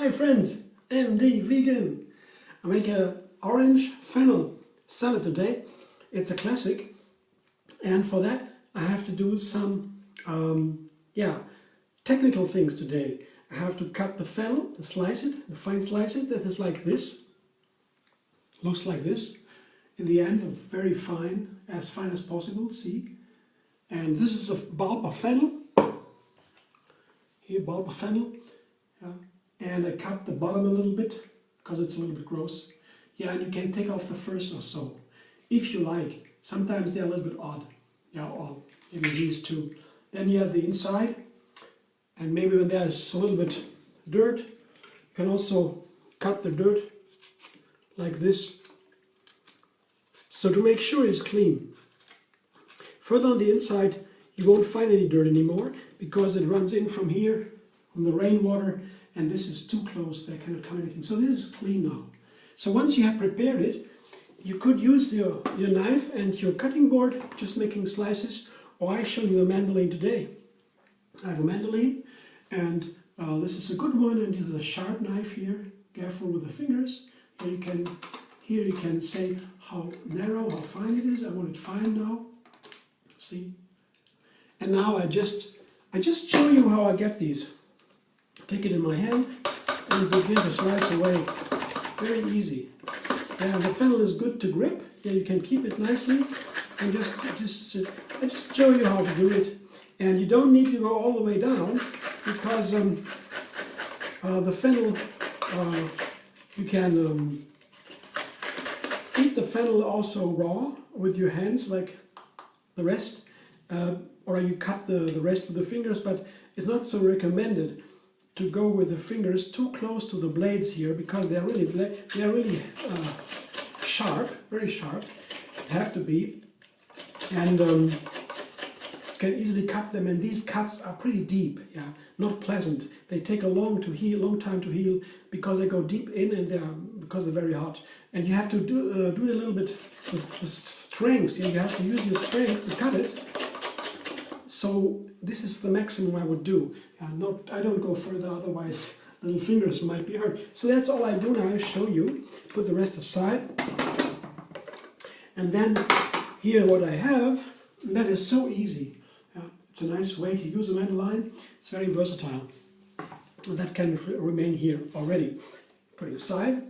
Hi friends, MD Vegan. I make a orange fennel salad today. It's a classic, and for that I have to do some technical things today. I have to cut the fennel, slice it, the fine slice it. That is like this. Looks like this. In the end, very fine as possible. See, and this is a bulb of fennel. Here, bulb of fennel. Yeah. And I cut the bottom a little bit because it's a little bit gross. Yeah, and you can take off the first or so, if you like. Sometimes they're a little bit odd. Yeah, or maybe these two. Then you have the inside, and maybe when there's a little bit dirt, you can also cut the dirt like this. So to make sure it's clean. Further on the inside, you won't find any dirt anymore because it runs in from here, from the rainwater, and this is too close, there cannot come anything. So this is clean now. So once you have prepared it, you could use your knife and your cutting board, just making slices, or I show you the mandolin today. I have a mandolin, and this is a good one, and this is a sharp knife here. Careful with the fingers. Here you can say how narrow, how fine it is. I want it fine now. See? And now I just show you how I get these. Take it in my hand and begin to slice away. Very easy. Yeah, the fennel is good to grip. Yeah, you can keep it nicely. And I just show you how to do it. And you don't need to go all the way down because the fennel, you can eat the fennel also raw with your hands like the rest. Or you cut the rest with the fingers, but it's not so recommended to go with the fingers too close to the blades here because they're really sharp, very sharp. Have to be, and you can easily cut them. And these cuts are pretty deep, yeah, not pleasant. They take a long time to heal because they go deep in and because they're very hot. And you have to do it a little bit with strength. Yeah, you have to use your strength to cut it. So this is the maximum I would do. I don't go further, otherwise little fingers might be hurt. So that's all I do now. I show you. Put the rest aside. And then here what I have, and that is so easy. It's a nice way to use a mandolin. It's very versatile. And that can remain here already. Put it aside.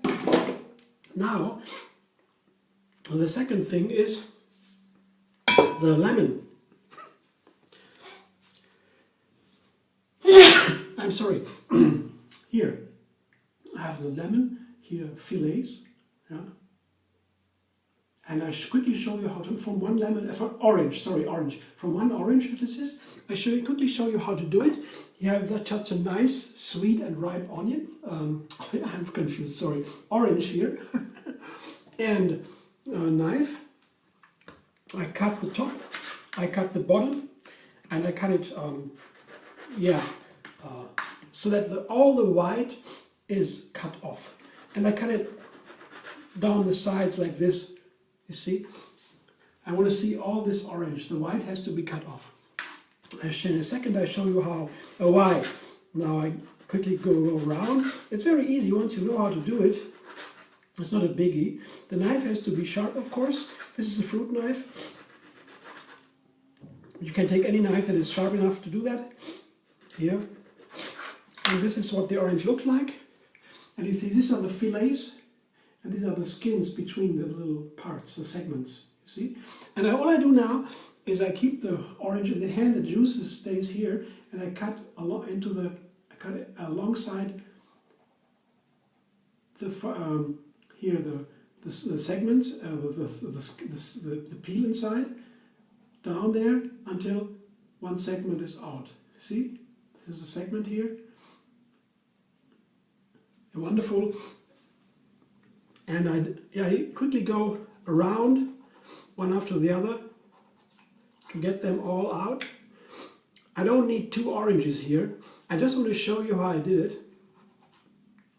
Now, the second thing is the lemon. I'm sorry. Here I have the lemon, here fillets, yeah. And I quickly show you how to, from one orange, from one orange this is, quickly show you how to do it. You have such a nice, sweet and ripe onion, I'm confused, sorry, orange here, and a knife. I cut the top, I cut the bottom, and I cut it, so that all the white is cut off. And I cut it down the sides like this, you see? I want to see all this orange. The white has to be cut off. In a second I show you why. Now I quickly go around. It's very easy once you know how to do it. It's not a biggie. The knife has to be sharp, of course. This is a fruit knife. You can take any knife that is sharp enough to do that. Here. And this is what the orange looks like. And you see, these are the fillets, and these are the skins between the little parts, the segments, you see? And all I do now is I keep the orange in the hand, the juice stays here, and I cut it alongside the segments, the peel inside, down there until one segment is out. See? This is a segment here. Wonderful. And I quickly go around one after the other to get them all out. I don't need two oranges here. I just want to show you how I did it.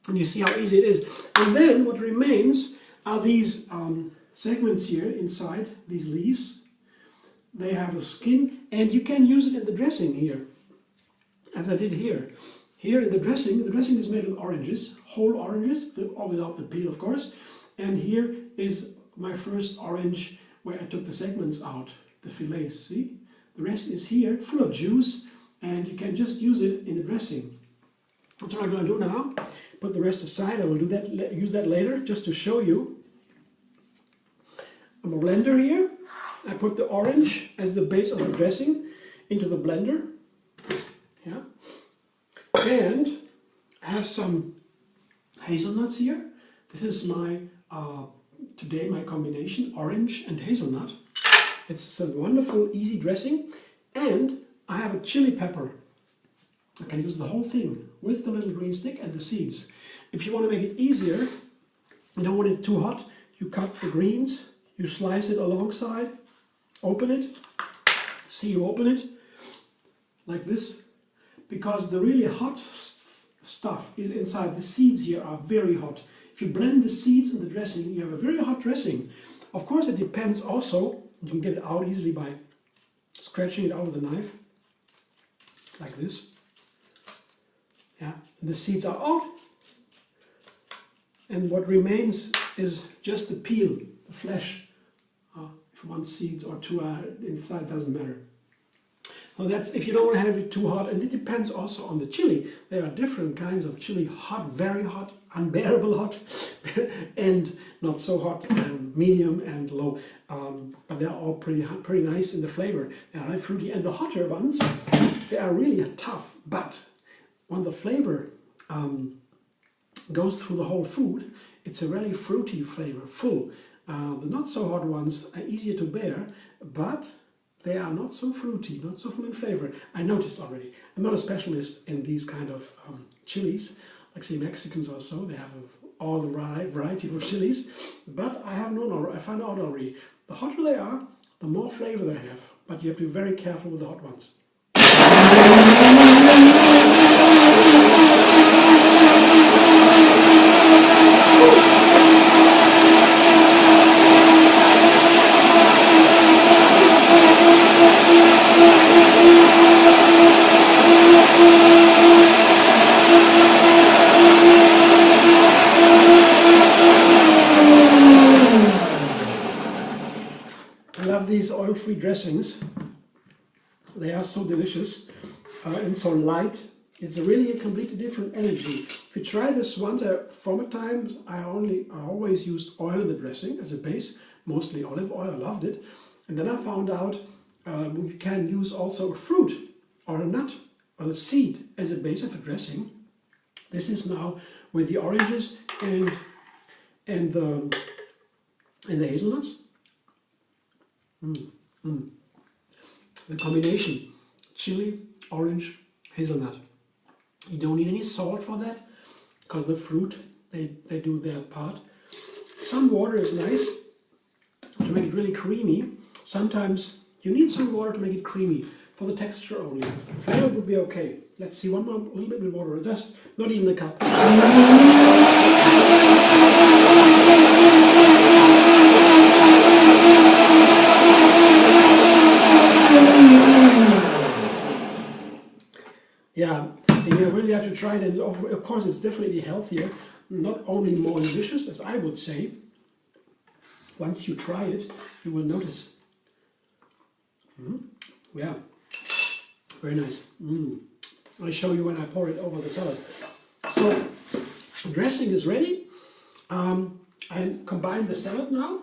And you see how easy it is. And then what remains are these segments here inside, these leaves. They have a skin, and you can use it in the dressing here, as I did here. here in the dressing is made with oranges, whole oranges, or without the peel of course. And here is my first orange where I took the segments out, the fillets, see? The rest is here, full of juice, and you can just use it in the dressing. That's what I'm going to do now. Put the rest aside. I will do that, use that later, just to show you. I'm a blender here. I put the orange as the base of the dressing into the blender. Yeah. And I have some hazelnuts here. This is my, today my combination, orange and hazelnut. It's a wonderful, easy dressing. And I have a chili pepper. I can use the whole thing with the little green stick and the seeds. If you want to make it easier, you don't want it too hot, you cut the greens, you slice it alongside, open it, see you open it, like this, because the really hot stuff is inside. The seeds here are very hot. If you blend the seeds in the dressing, you have a very hot dressing. Of course, it depends also, you can get it out easily by scratching it out with a knife, like this. Yeah, and the seeds are out, and what remains is just the peel, the flesh. If one seeds or two are inside, it doesn't matter. Well, that's if you don't want to have it too hot, and it depends also on the chili. There are different kinds of chili: hot, very hot, unbearable hot, and not so hot, medium and low. But they're all pretty nice in the flavor. They are fruity, and the hotter ones, they are really tough, but when the flavor goes through the whole food, it's a really fruity flavor, full. The not so hot ones are easier to bear, but they are not so fruity, not so full in flavor. I noticed already. I'm not a specialist in these kind of chilies, like say Mexicans or so. They have all the variety of chilies, but I found out already. The hotter they are, the more flavor they have. But you have to be very careful with the hot ones. These oil-free dressings, they are so delicious and so light. It's really a completely different energy. If you try this once, from a time I always used oil in the dressing as a base, mostly olive oil. I loved it, and then I found out we can use also a fruit or a nut or a seed as a base of a dressing. This is now with the oranges and the hazelnuts. The combination, chili, orange, hazelnut. You don't need any salt for that, because the fruit, they do their part. Some water is nice to make it really creamy. Sometimes you need some water to make it creamy, for the texture only. The flavor would be okay. Let's see, one more, a little bit with water, just not even a cup. Yeah, and you really have to try it, and of course it's definitely healthier, not only more delicious, as I would say. Once you try it, you will notice. Yeah, very nice. I'll show you when I pour it over the salad. So, the dressing is ready. I combine the salad now.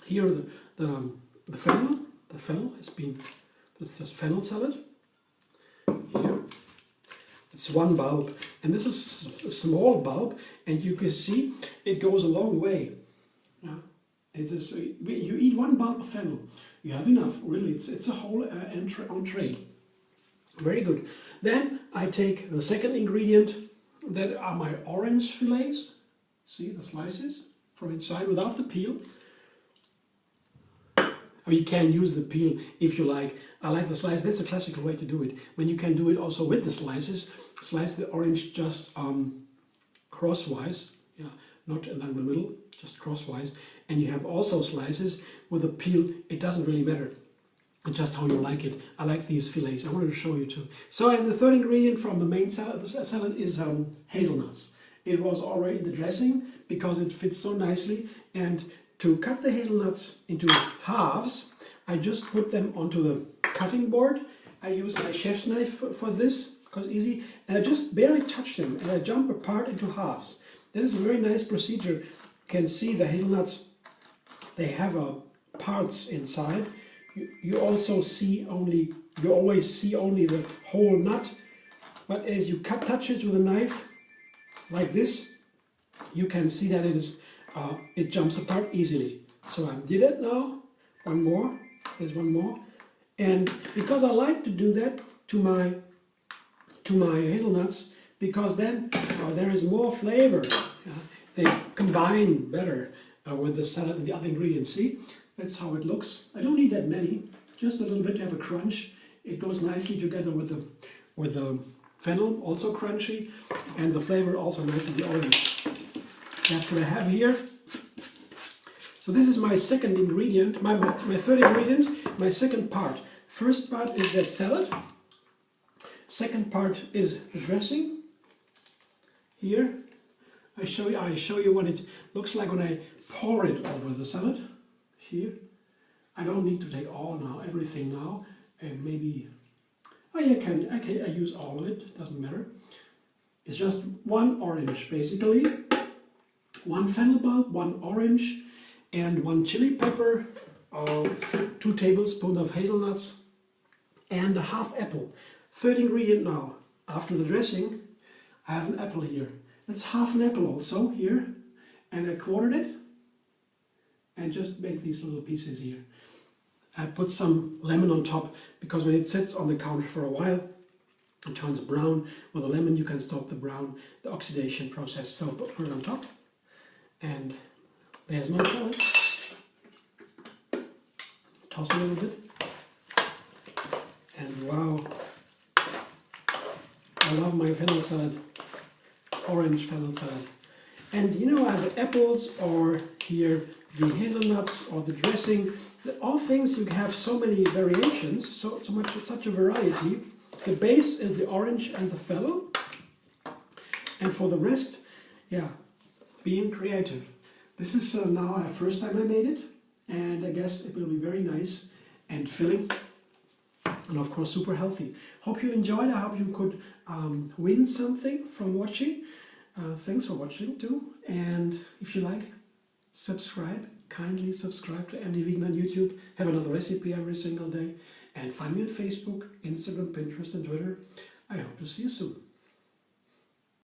Here the fennel. The fennel has been, this is fennel salad. Here. It's one bulb, and this is a small bulb, and you can see it goes a long way. Yeah. It is, you eat one bulb of fennel, you have enough, really. It's a whole entree. Very good. Then I take the second ingredient, that are my orange fillets. See the slices from inside without the peel. Or you can use the peel if you like. I like the slice. That's a classical way to do it. When you can do it also with the slices, slice the orange just crosswise, yeah, not in the middle, just crosswise. And you have also slices with a peel. It doesn't really matter. just how you like it. I like these fillets. I wanted to show you too. So, and the third ingredient from the main salad is hazelnuts. It was already in the dressing because it fits so nicely. And to cut the hazelnuts into halves, I just put them onto the cutting board. I use my chef's knife for this because it's easy. And I just barely touch them and I jump apart into halves. That is a very nice procedure. You can see the hazelnuts, they have parts inside. You also see only, you always see only the whole nut, but as you touch it with a knife, like this, you can see that it jumps apart easily. So I did it now, one more, there's one more, and because I like to do that to my hazelnuts, because then there is more flavor. They combine better with the salad and the other ingredients. See? That's how it looks. I don't need that many, just a little bit to have a crunch. It goes nicely together with the fennel, also crunchy, and the flavor also nice with the orange. That's what I have here. So this is my second ingredient, my third ingredient, my second part. First part is that salad. Second part is the dressing. Here, I show you what it looks like when I pour it over the salad. Here, I don't need to take everything now, and maybe I use all of it. Doesn't matter. It's just one orange basically, one fennel bulb, one orange, and one chili pepper, 2 tablespoons of hazelnuts, and a half apple. Third ingredient now. After the dressing, I have an apple here. That's half an apple also here, and I quartered it. And just make these little pieces here. I put some lemon on top because when it sits on the counter for a while, it turns brown. With a lemon you can stop the oxidation process. So put it on top. And there's my salad. Toss a little bit. And wow, I love my fennel salad, orange fennel salad. And you know, I have the apples, or here the hazelnuts, or the dressing. All things you have so many variations, such a variety. The base is the orange and the fennel, and for the rest, yeah, being creative. This is now the first time I made it, and I guess it will be very nice and filling, and of course super healthy. Hope you enjoyed. I hope you could win something from watching. Thanks for watching too, and if you like, subscribe, kindly subscribe to MD Vegan on YouTube. Have another recipe every single day, and find me on Facebook, Instagram, Pinterest and Twitter. I hope to see you soon.